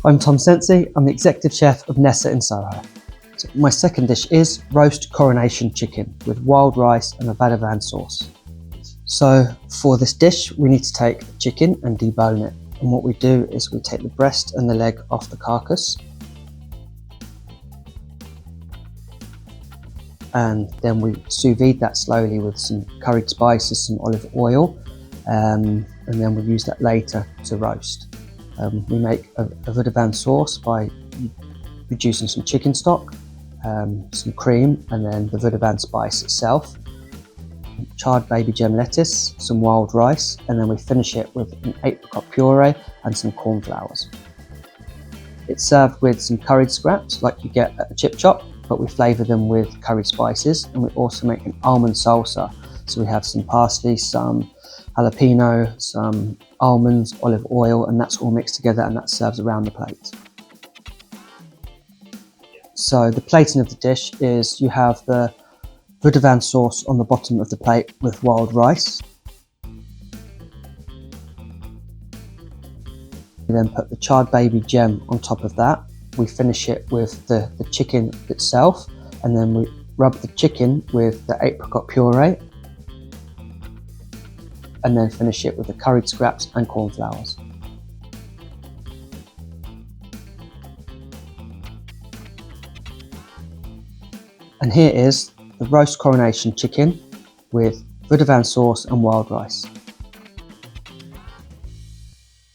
I'm Tom Cenci, I'm the Executive Chef of Nessa Soho. So my second dish is roast coronation chicken with wild rice and a vadavan sauce. So for this dish we need to take chicken and debone it, and what we do is we take the breast and the leg off the carcass, and then we sous vide that slowly with some curried spices, some olive oil, and then we use that later to roast. We make a vadavan sauce by reducing some chicken stock, some cream, and then the vadavan spice itself, charred baby gem lettuce, some wild rice, and then we finish it with an apricot puree and some cornflowers. It's served with some curried scraps like you get at a chip shop, but we flavour them with curried spices, and we also make an almond salsa. So we have some parsley, some jalapeno, some almonds, olive oil, and that's all mixed together, and that serves around the plate. So the plating of the dish is you have the vadavan sauce on the bottom of the plate with wild rice. We then put the charred baby gem on top of that. We finish it with the chicken itself, and then we rub the chicken with the apricot puree, and then finish it with the curried scraps and cornflowers. And here is the roast coronation chicken with vadavan sauce and wild rice.